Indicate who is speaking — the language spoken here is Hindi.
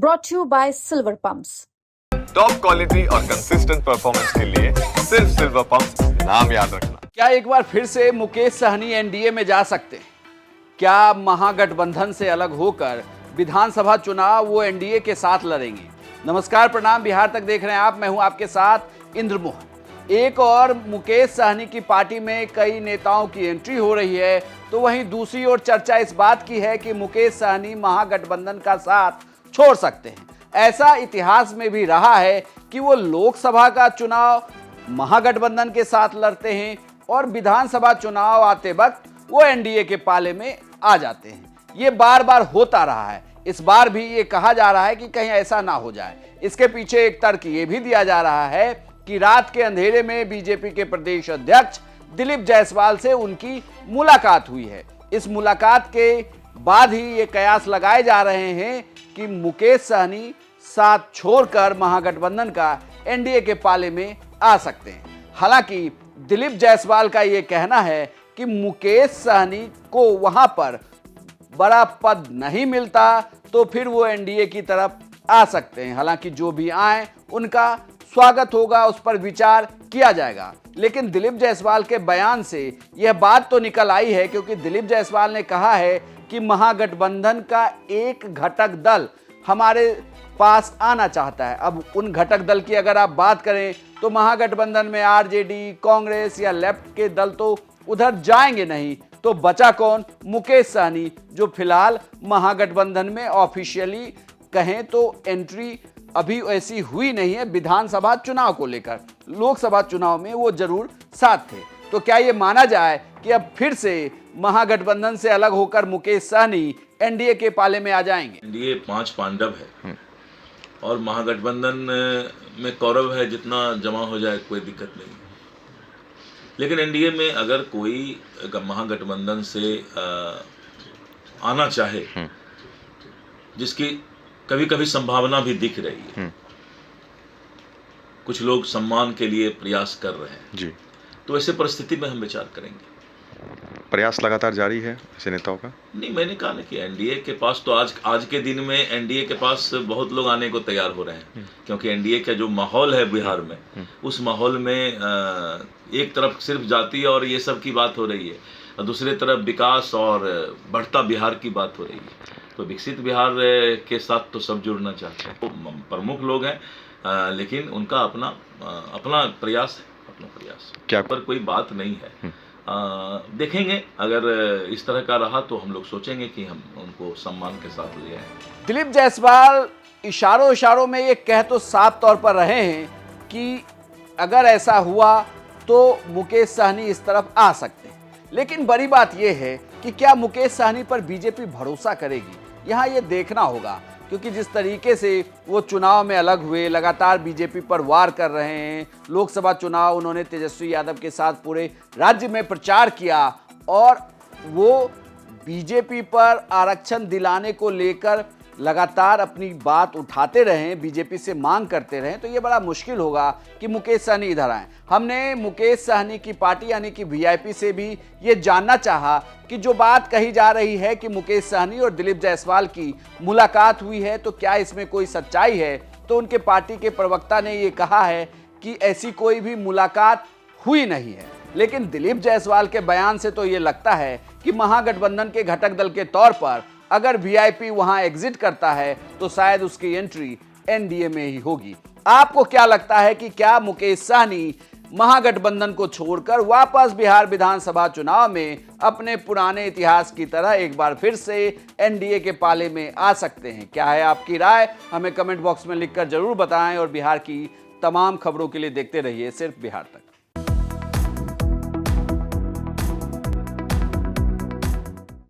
Speaker 1: brought to you by Silver Pumps.
Speaker 2: Top quality और कंसिस्टेंट परफॉर्मेंस के लिए सिर्फ सिल्वर पंप्स नाम याद रखना।
Speaker 3: क्या एक बार फिर से मुकेश सहनी एनडीए में जा सकते हैं? क्या महागठबंधन से अलग होकर विधानसभा चुनाव वो एनडीए के साथ लड़ेंगे? नमस्कार, प्रणाम, बिहार तक देख रहे हैं आप। मैं हूं आपके साथ इंद्रमोहन। एक और मुकेश सहनी की पार्टी में कई नेताओं की एंट्री हो रही है, तो वहीं दूसरी ओर चर्चा इस बात की है कि मुकेश सहनी महागठबंधन का साथ छोड़ सकते हैं। ऐसा इतिहास में भी रहा है कि वो लोकसभा का चुनाव महागठबंधन के साथ लड़ते हैं और विधानसभा चुनाव आते वक्त वो एनडीए के पाले में आ जाते हैं। ये बार बार होता रहा है। इस बार भी ये कहा जा रहा है कि कहीं ऐसा ना हो जाए। इसके पीछे एक तर्क ये भी दिया जा रहा है कि रात के अंधेरे में बीजेपी के प्रदेश अध्यक्ष दिलीप जायसवाल से उनकी मुलाकात हुई है। इस मुलाकात के बाद ही ये कयास लगाए जा रहे हैं कि मुकेश सहनी साथ छोड़कर महागठबंधन का एनडीए के पाले में आ सकते हैं। हालांकि दिलीप जायसवाल का ये कहना है कि मुकेश सहनी को वहां पर बड़ा पद नहीं मिलता तो फिर वो एनडीए की तरफ आ सकते हैं। हालांकि जो भी आए उनका स्वागत होगा, उस पर विचार किया जाएगा। लेकिन दिलीप जायसवाल के बयान से यह बात तो निकल आई है, क्योंकि दिलीप जायसवाल ने कहा है कि महागठबंधन का एक घटक दल हमारे पास आना चाहता है। अब उन घटक दल की अगर आप बात करें तो महागठबंधन में आरजेडी, कांग्रेस या लेफ्ट के दल तो उधर जाएंगे नहीं, तो बचा कौन? मुकेश सहनी, जो फिलहाल महागठबंधन में ऑफिशियली कहें तो एंट्री अभी ऐसी हुई नहीं है। विधानसभा चुनाव को लेकर लोकसभा चुनाव में वो जरूर साथ थे। तो क्या ये माना जाए कि अब फिर से महागठबंधन से अलग होकर मुकेश सहनी एनडीए के पाले में आ जाएंगे?
Speaker 4: एनडीए 5 पांडव है और महागठबंधन में कौरव है, जितना जमा हो जाए कोई दिक्कत नहीं। लेकिन एनडीए में अगर कोई महागठबंधन से आना चाहे, जिसकी कभी कभी संभावना भी दिख रही है, कुछ लोग सम्मान के लिए प्रयास कर रहे हैं जी, तो ऐसे परिस्थिति में हम विचार करेंगे।
Speaker 5: प्रयास लगातार जारी है ऐसे नेताओं का? नहीं,
Speaker 4: मैंने कहा ना कि एनडीए के पास तो आज के दिन में एनडीए के पास बहुत लोग आने को तैयार हो रहे हैं, क्योंकि एनडीए का जो माहौल है बिहार में, उस माहौल में एक तरफ सिर्फ जाति और ये सब की बात हो रही है और दूसरी तरफ विकास और बढ़ता बिहार की बात हो रही है। तो विकसित बिहार के साथ तो सब जुड़ना चाहते हैं। तो प्रमुख लोग हैं, लेकिन उनका अपना प्रयास है, अपना प्रयास क्या पर कोई बात नहीं है। देखेंगे, अगर इस तरह का रहा तो हम लोग सोचेंगे कि हम उनको सम्मान के साथ ले आए।
Speaker 3: दिलीप जायसवाल इशारों में ये कह तो साफ तौर पर रहे हैं कि अगर ऐसा हुआ तो मुकेश सहनी इस तरफ आ सकते हैं। लेकिन बड़ी बात यह है कि क्या मुकेश सहनी पर बीजेपी भरोसा करेगी? यहाँ ये देखना होगा, क्योंकि जिस तरीके से वो चुनाव में अलग हुए, लगातार बीजेपी पर वार कर रहे हैं। लोकसभा चुनाव उन्होंने तेजस्वी यादव के साथ पूरे राज्य में प्रचार किया और वो बीजेपी पर आरक्षण दिलाने को लेकर लगातार अपनी बात उठाते रहें, बीजेपी से मांग करते रहें, तो ये बड़ा मुश्किल होगा कि मुकेश सहनी इधर आए। हमने मुकेश सहनी की पार्टी यानी कि वीआईपी से भी ये जानना चाहा कि जो बात कही जा रही है कि मुकेश सहनी और दिलीप जायसवाल की मुलाकात हुई है, तो क्या इसमें कोई सच्चाई है? तो उनके पार्टी के प्रवक्ता ने ये कहा है कि ऐसी कोई भी मुलाकात हुई नहीं है। लेकिन दिलीप जायसवाल के बयान से तो ये लगता है कि महागठबंधन के घटक दल के तौर पर अगर वीआईपी वहां एग्जिट करता है तो शायद उसकी एंट्री एनडीए में ही होगी। आपको क्या लगता है कि क्या मुकेश सहनी महागठबंधन को छोड़कर वापस बिहार विधानसभा चुनाव में अपने पुराने इतिहास की तरह एक बार फिर से एनडीए के पाले में आ सकते हैं? क्या है आपकी राय? हमें कमेंट बॉक्स में लिखकर जरूर बताएं और बिहार की तमाम खबरों के लिए देखते रहिए सिर्फ बिहार तक।